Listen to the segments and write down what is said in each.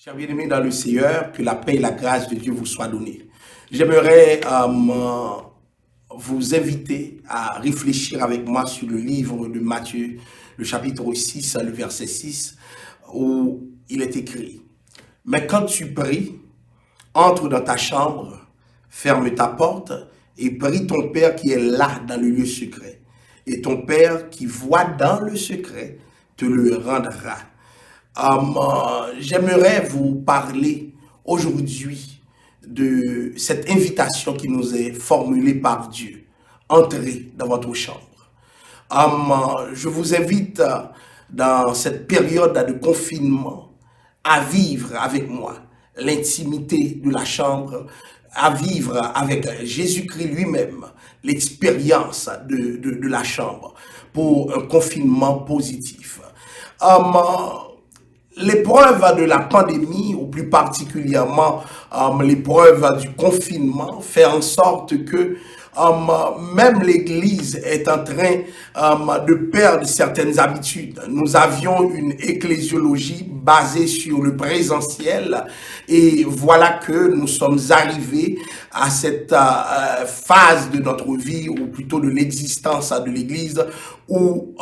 Chers bien-aimés dans le Seigneur, que la paix et la grâce de Dieu vous soient données. J'aimerais vous inviter à réfléchir avec moi sur le livre de Matthieu, le chapitre 6, le verset 6, où il est écrit: « Mais quand tu pries, entre dans ta chambre, ferme ta porte et prie ton Père qui est là dans le lieu secret. Et ton Père qui voit dans le secret te le rendra. » J'aimerais vous parler aujourd'hui de cette invitation qui nous est formulée par Dieu. Entrez dans votre chambre. Je vous invite dans cette période de confinement à vivre avec moi l'intimité de la chambre, à vivre avec Jésus-Christ lui-même l'expérience de la chambre pour un confinement positif. L'épreuve de la pandémie, ou plus particulièrement l'épreuve du confinement, fait en sorte que même l'Église est en train de perdre certaines habitudes. Nous avions une ecclésiologie basée sur le présentiel et voilà que nous sommes arrivés à cette phase de notre vie, ou plutôt de l'existence de l'Église, où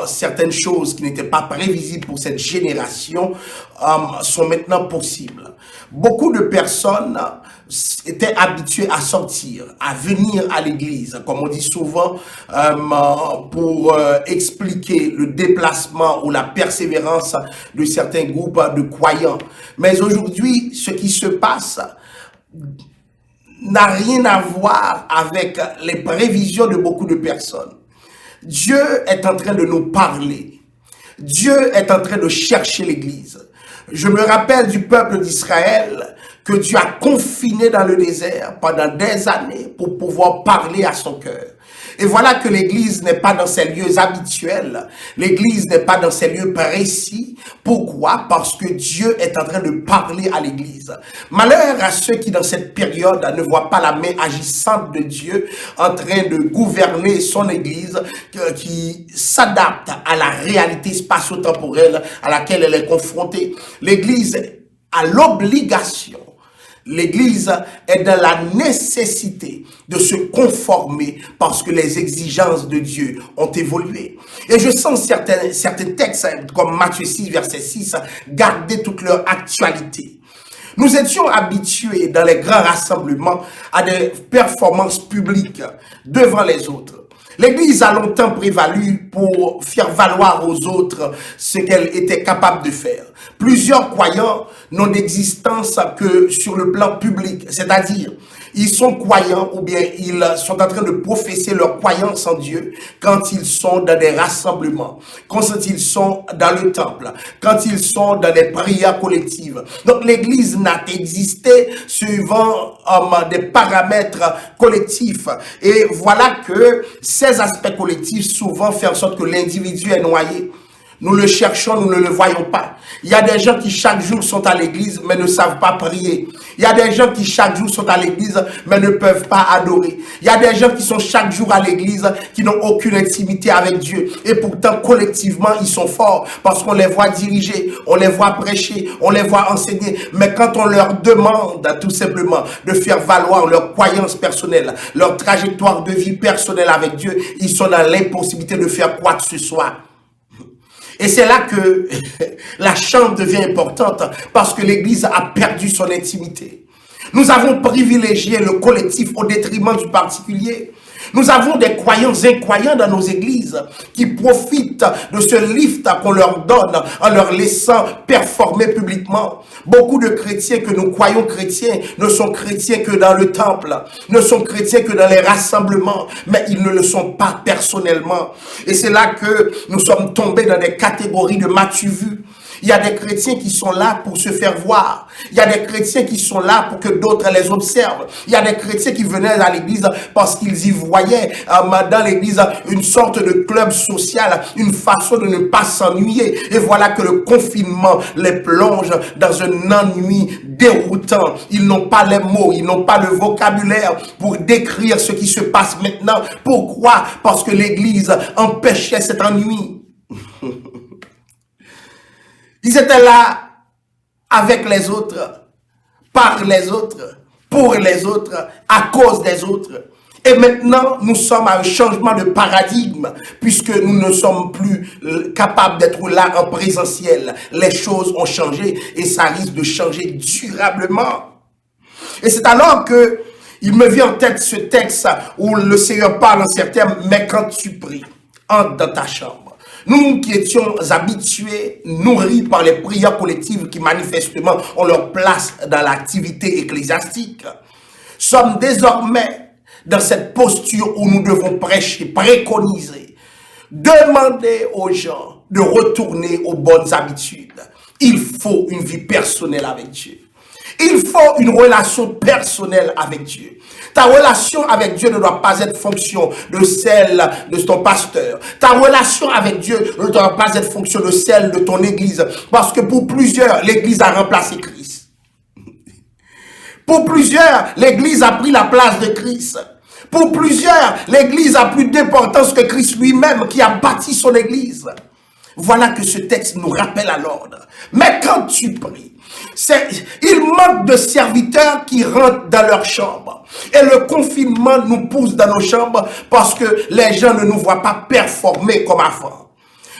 certaines choses qui n'étaient pas prévisibles pour cette génération sont maintenant possibles. Beaucoup de personnes étaient habituées à sortir, à venir à l'église, comme on dit souvent, pour expliquer le déplacement ou la persévérance de certains groupes de croyants. Mais aujourd'hui, ce qui se passe n'a rien à voir avec les prévisions de beaucoup de personnes. Dieu est en train de nous parler. Dieu est en train de chercher l'église. Je me rappelle du peuple d'Israël que Dieu a confiné dans le désert pendant des années pour pouvoir parler à son cœur. Et voilà que l'église n'est pas dans ses lieux habituels. L'église n'est pas dans ses lieux précis. Pourquoi? Parce que Dieu est en train de parler à l'église. Malheur à ceux qui dans cette période ne voient pas la main agissante de Dieu en train de gouverner son église, qui s'adapte à la réalité spatio-temporelle à laquelle elle est confrontée. L'église a l'obligation, l'église est dans la nécessité de se conformer parce que les exigences de Dieu ont évolué. Et je sens certains textes comme Matthieu 6, verset 6, garder toute leur actualité. Nous étions habitués dans les grands rassemblements à des performances publiques devant les autres. L'Église a longtemps prévalu pour faire valoir aux autres ce qu'elle était capable de faire. Plusieurs croyants n'ont d'existence que sur le plan public, c'est-à-dire ils sont croyants ou bien ils sont en train de professer leur croyance en Dieu quand ils sont dans des rassemblements, quand ils sont dans le temple, quand ils sont dans des prières collectives. Donc l'Église n'a existé suivant des paramètres collectifs. Et voilà que ces aspects collectifs souvent font en sorte que l'individu est noyé. Nous le cherchons, nous ne le voyons pas. Il y a des gens qui chaque jour sont à l'église mais ne savent pas prier. Il y a des gens qui chaque jour sont à l'église mais ne peuvent pas adorer. Il y a des gens qui sont chaque jour à l'église qui n'ont aucune intimité avec Dieu. Et pourtant, collectivement, ils sont forts parce qu'on les voit diriger, on les voit prêcher, on les voit enseigner. Mais quand on leur demande tout simplement de faire valoir leur croyance personnelle, leur trajectoire de vie personnelle avec Dieu, ils sont dans l'impossibilité de faire quoi que ce soit. Et c'est là que la chambre devient importante parce que l'Église a perdu son intimité. Nous avons privilégié le collectif au détriment du particulier. Nous avons des croyants incroyants dans nos églises qui profitent de ce lift qu'on leur donne en leur laissant performer publiquement. Beaucoup de chrétiens que nous croyons chrétiens ne sont chrétiens que dans le temple, ne sont chrétiens que dans les rassemblements, mais ils ne le sont pas personnellement. Et c'est là que nous sommes tombés dans des catégories de m'as-tu vu. Il y a des chrétiens qui sont là pour se faire voir. Il y a des chrétiens qui sont là pour que d'autres les observent. Il y a des chrétiens qui venaient à l'église parce qu'ils y voyaient dans l'église une sorte de club social, une façon de ne pas s'ennuyer. Et voilà que le confinement les plonge dans un ennui déroutant. Ils n'ont pas les mots, ils n'ont pas le vocabulaire pour décrire ce qui se passe maintenant. Pourquoi? Parce que l'église empêchait cet ennui. Ils étaient là avec les autres, par les autres, pour les autres, à cause des autres. Et maintenant, nous sommes à un changement de paradigme, puisque nous ne sommes plus capables d'être là en présentiel. Les choses ont changé et ça risque de changer durablement. Et c'est alors que il me vient en tête ce texte où le Seigneur parle en ces termes, mais quand tu pries, entre dans ta chambre. Nous qui étions habitués, nourris par les prières collectives qui manifestement ont leur place dans l'activité ecclésiastique, sommes désormais dans cette posture où nous devons prêcher, préconiser, demander aux gens de retourner aux bonnes habitudes. Il faut une vie personnelle avec Dieu. Il faut une relation personnelle avec Dieu. Ta relation avec Dieu ne doit pas être fonction de celle de ton pasteur. Ta relation avec Dieu ne doit pas être fonction de celle de ton église. Parce que pour plusieurs, l'église a remplacé Christ. Pour plusieurs, l'église a pris la place de Christ. Pour plusieurs, l'église a plus d'importance que Christ lui-même qui a bâti son église. Voilà que ce texte nous rappelle à l'ordre. Mais quand tu pries, il manque de serviteurs qui rentrent dans leur chambre. Et le confinement nous pousse dans nos chambres parce que les gens ne nous voient pas performer comme avant.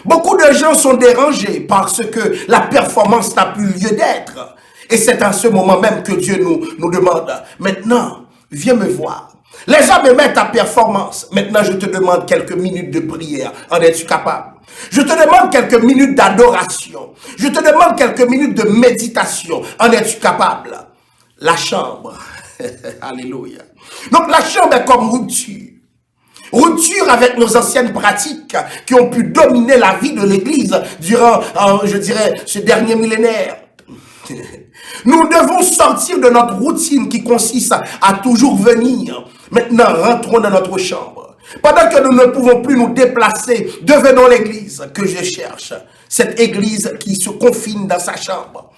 Beaucoup de gens sont dérangés parce que la performance n'a plus lieu d'être. Et c'est à ce moment même que Dieu nous demande, maintenant, viens me voir. Les hommes aiment ta performance. Maintenant, je te demande quelques minutes de prière. En es-tu capable? Je te demande quelques minutes d'adoration. Je te demande quelques minutes de méditation. En es-tu capable? La chambre. Alléluia. Donc la chambre est comme rupture. Rupture avec nos anciennes pratiques qui ont pu dominer la vie de l'Église durant, je dirais, ce dernier millénaire. Nous devons sortir de notre routine qui consiste à toujours venir. Maintenant, rentrons dans notre chambre. Pendant que nous ne pouvons plus nous déplacer, devenons l'église que je cherche. Cette église qui se confine dans sa chambre.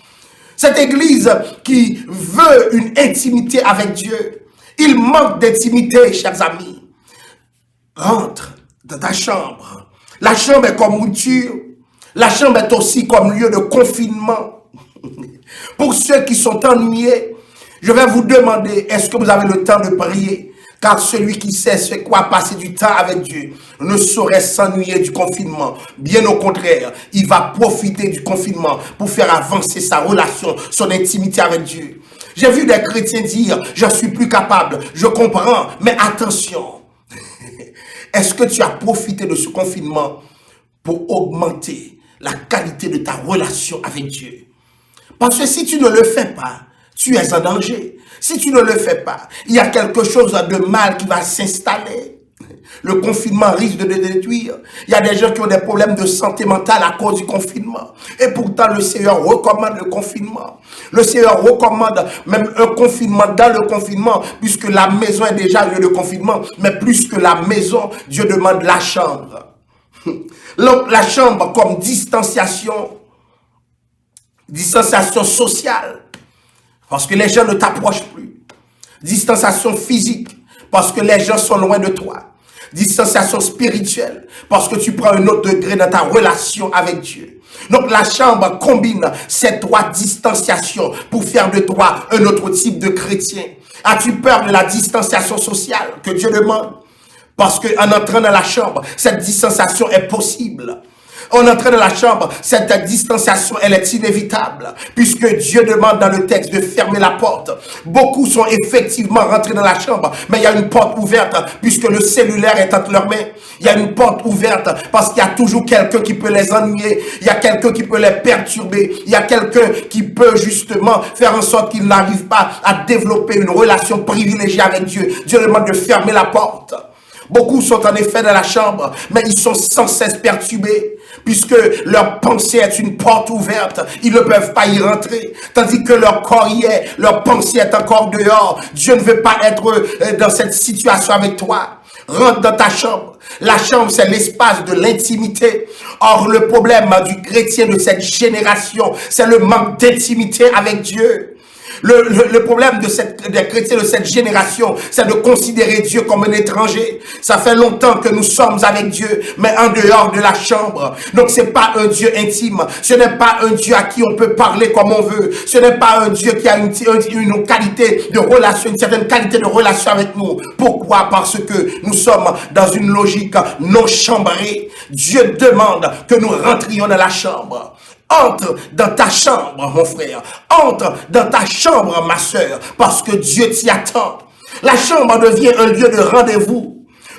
Cette église qui veut une intimité avec Dieu. Il manque d'intimité, chers amis. Rentre dans ta chambre. La chambre est comme rupture. La chambre est aussi comme lieu de confinement. Pour ceux qui sont ennuyés, je vais vous demander, est-ce que vous avez le temps de prier? Car celui qui sait c'est quoi passer du temps avec Dieu ne saurait s'ennuyer du confinement. Bien au contraire, il va profiter du confinement pour faire avancer sa relation, son intimité avec Dieu. J'ai vu des chrétiens dire, je suis plus capable, je comprends, mais attention. Est-ce que tu as profité de ce confinement pour augmenter la qualité de ta relation avec Dieu? Parce que si tu ne le fais pas, tu es en danger. Si tu ne le fais pas, il y a quelque chose de mal qui va s'installer. Le confinement risque de te détruire. Il y a des gens qui ont des problèmes de santé mentale à cause du confinement. Et pourtant, le Seigneur recommande le confinement. Le Seigneur recommande même un confinement dans le confinement, puisque la maison est déjà lieu de confinement. Mais plus que la maison, Dieu demande la chambre. La chambre comme distanciation sociale, parce que les gens ne t'approchent plus. Distanciation physique, parce que les gens sont loin de toi. Distanciation spirituelle, parce que tu prends un autre degré dans ta relation avec Dieu. Donc la chambre combine ces trois distanciations pour faire de toi un autre type de chrétien. As-tu peur de la distanciation sociale que Dieu demande? Parce qu'en entrant dans la chambre, cette distanciation est possible. En entrant dans la chambre, cette distanciation, elle est inévitable, puisque Dieu demande dans le texte de fermer la porte. Beaucoup sont effectivement rentrés dans la chambre, mais il y a une porte ouverte, puisque le cellulaire est entre leurs mains. Il y a une porte ouverte, parce qu'il y a toujours quelqu'un qui peut les ennuyer, il y a quelqu'un qui peut les perturber, il y a quelqu'un qui peut justement faire en sorte qu'ils n'arrivent pas à développer une relation privilégiée avec Dieu. Dieu demande de fermer la porte. Beaucoup sont en effet dans la chambre, mais ils sont sans cesse perturbés, puisque leur pensée est une porte ouverte. Ils ne peuvent pas y rentrer, tandis que leur corps y est, leur pensée est encore dehors. Dieu ne veut pas être dans cette situation avec toi. Rentre dans ta chambre. La chambre, c'est l'espace de l'intimité. Or, le problème du chrétien de cette génération, c'est le manque d'intimité avec Dieu. Le problème des chrétiens de cette génération, c'est de considérer Dieu comme un étranger. Ça fait longtemps que nous sommes avec Dieu, mais en dehors de la chambre. Donc c'est pas un Dieu intime. Ce n'est pas un Dieu à qui on peut parler comme on veut. Ce n'est pas un Dieu qui a une qualité de relation, une certaine qualité de relation avec nous. Pourquoi? Parce que nous sommes dans une logique non chambrée. Dieu demande que nous rentrions dans la chambre. Entre dans ta chambre, mon frère. Entre dans ta chambre, ma soeur, parce que Dieu t'y attend. La chambre devient un lieu de rendez-vous.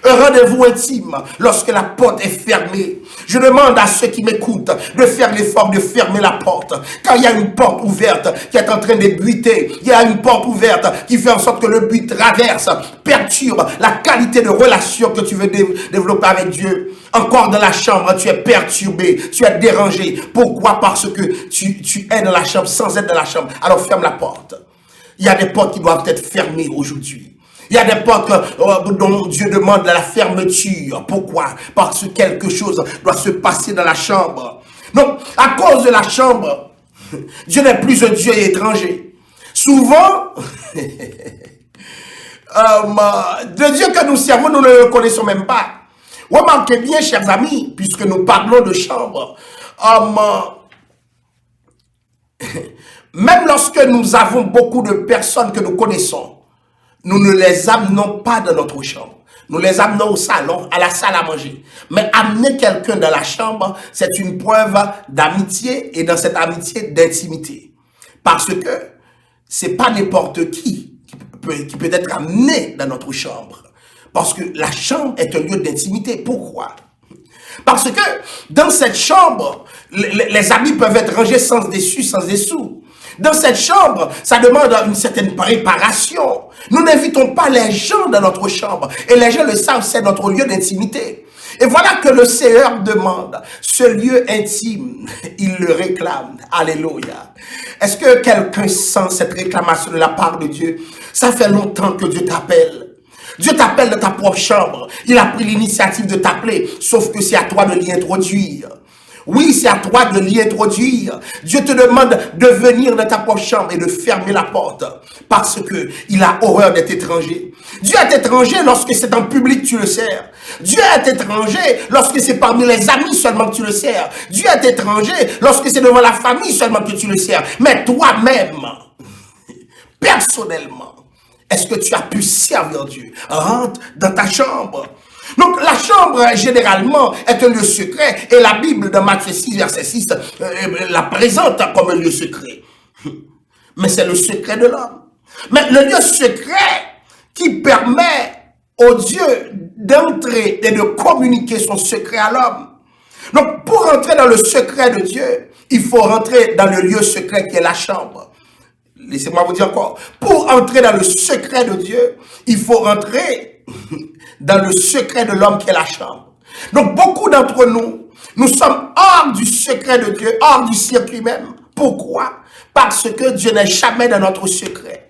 Un rendez-vous intime lorsque la porte est fermée. Je demande à ceux qui m'écoutent de faire l'effort de fermer la porte. Quand il y a une porte ouverte qui est en train de buiter, il y a une porte ouverte qui fait en sorte que le but traverse, perturbe la qualité de relation que tu veux développer avec Dieu. Encore dans la chambre, tu es perturbé, tu es dérangé. Pourquoi? Parce que tu es dans la chambre sans être dans la chambre. Alors ferme la porte. Il y a des portes qui doivent être fermées aujourd'hui. Il y a des portes dont Dieu demande la fermeture. Pourquoi? Parce que quelque chose doit se passer dans la chambre. Donc, à cause de la chambre, Dieu n'est plus un Dieu étranger. Souvent, le Dieu que nous servons, nous ne le connaissons même pas. Remarquez bien, chers amis, puisque nous parlons de chambre, même lorsque nous avons beaucoup de personnes que nous connaissons, nous ne les amenons pas dans notre chambre. Nous les amenons au salon, à la salle à manger. Mais amener quelqu'un dans la chambre, c'est une preuve d'amitié et dans cette amitié d'intimité. Parce que c'est pas n'importe qui peut être amené dans notre chambre. Parce que la chambre est un lieu d'intimité. Pourquoi? Parce que dans cette chambre, les habits peuvent être rangés sans dessus, sans dessous. Dans cette chambre, ça demande une certaine préparation. Nous n'invitons pas les gens dans notre chambre. Et les gens le savent, c'est notre lieu d'intimité. Et voilà que le Seigneur demande ce lieu intime. Il le réclame. Alléluia. Est-ce que quelqu'un sent cette réclamation de la part de Dieu? Ça fait longtemps que Dieu t'appelle. Dieu t'appelle dans ta propre chambre. Il a pris l'initiative de t'appeler, sauf que c'est à toi de l'y introduire. Oui, c'est à toi de l'y introduire. Dieu te demande de venir dans ta propre chambre et de fermer la porte. Parce que il a horreur d'être étranger. Dieu est étranger lorsque c'est en public que tu le sers. Dieu est étranger lorsque c'est parmi les amis seulement que tu le sers. Dieu est étranger lorsque c'est devant la famille seulement que tu le sers. Mais toi-même, personnellement, est-ce que tu as pu servir Dieu? Rentre dans ta chambre. Donc la chambre généralement est un lieu secret et la Bible dans Matthieu 6 verset 6 la présente comme un lieu secret. Mais c'est le secret de l'homme. Mais le lieu secret qui permet au Dieu d'entrer et de communiquer son secret à l'homme. Donc pour entrer dans le secret de Dieu, il faut rentrer dans le lieu secret qui est la chambre. Laissez-moi vous dire encore. Pour entrer dans le secret de Dieu, il faut rentrer dans le secret de l'homme qui est la chambre. Donc beaucoup d'entre nous, nous sommes hors du secret de Dieu, hors du circuit même. Pourquoi? Parce que Dieu n'est jamais dans notre secret.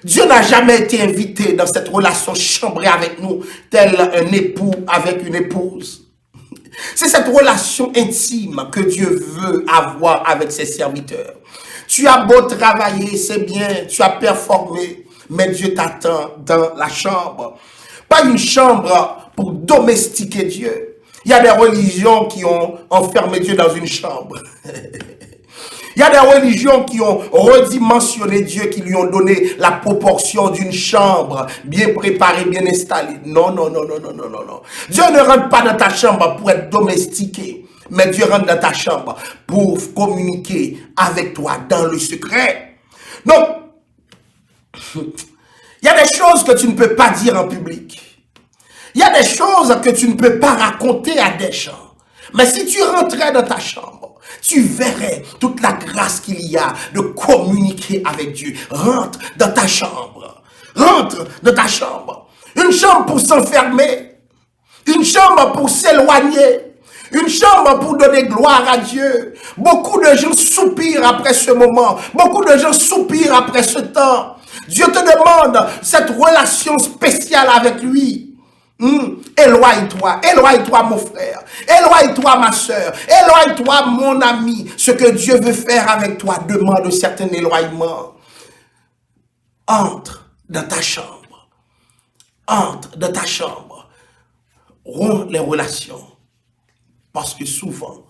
Dieu n'a jamais été invité dans cette relation chambrée avec nous, tel un époux avec une épouse. C'est cette relation intime que Dieu veut avoir avec ses serviteurs. Tu as beau travailler, c'est bien, tu as performé, mais Dieu t'attend dans la chambre. Pas une chambre pour domestiquer Dieu. Il y a des religions qui ont enfermé Dieu dans une chambre. Il y a des religions qui ont redimensionné Dieu, qui lui ont donné la proportion d'une chambre bien préparée, bien installée. Non, non, non, non, non, non, non, non. Dieu ne rentre pas dans ta chambre pour être domestiqué, mais Dieu rentre dans ta chambre pour communiquer avec toi dans le secret. Donc, il y a des choses que tu ne peux pas dire en public. Il y a des choses que tu ne peux pas raconter à des gens. Mais si tu rentrais dans ta chambre, tu verrais toute la grâce qu'il y a de communiquer avec Dieu. Rentre dans ta chambre. Rentre dans ta chambre. Une chambre pour s'enfermer. Une chambre pour s'éloigner. Une chambre pour donner gloire à Dieu. Beaucoup de gens soupirent après ce moment. Beaucoup de gens soupirent après ce temps. Dieu te demande cette relation spéciale avec lui. Éloigne-toi, éloigne-toi mon frère, éloigne-toi ma soeur, éloigne-toi mon ami. Ce que Dieu veut faire avec toi demande un certain éloignement. entre dans ta chambre. Entre dans ta chambre. Romps les relations. Parce que souvent,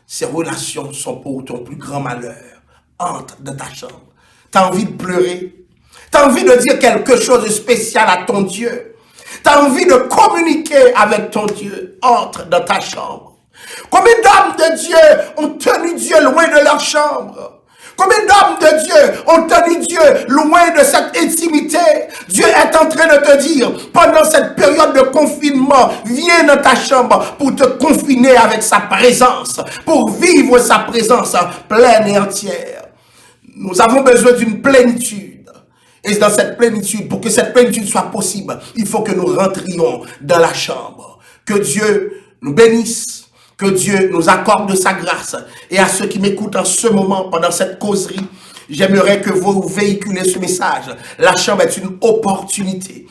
ces relations sont pour ton plus grand malheur. Entre dans ta chambre. Tu as envie de pleurer. Tu as envie de dire quelque chose de spécial à ton Dieu. Tu as envie de communiquer avec ton Dieu. Entre dans ta chambre. Combien d'hommes de Dieu ont tenu Dieu loin de leur chambre? Combien d'hommes de Dieu ont tenu Dieu loin de cette intimité? Dieu est en train de te dire, pendant cette période de confinement, viens dans ta chambre pour te confiner avec sa présence, pour vivre sa présence pleine et entière. Nous avons besoin d'une plénitude. Et dans cette plénitude, pour que cette plénitude soit possible, il faut que nous rentrions dans la chambre. Que Dieu nous bénisse. Que Dieu nous accorde de sa grâce. Et à ceux qui m'écoutent en ce moment, pendant cette causerie, j'aimerais que vous véhiculez ce message. La chambre est une opportunité.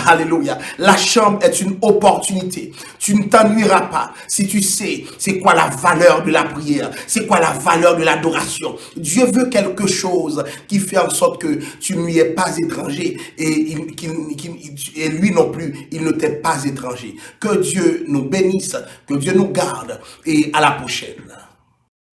Alléluia. La chambre est une opportunité. Tu ne t'ennuieras pas si tu sais c'est quoi la valeur de la prière, c'est quoi la valeur de l'adoration. Dieu veut quelque chose qui fait en sorte que tu ne lui es pas étranger et lui non plus, il ne t'est pas étranger. Que Dieu nous bénisse, que Dieu nous garde et à la prochaine.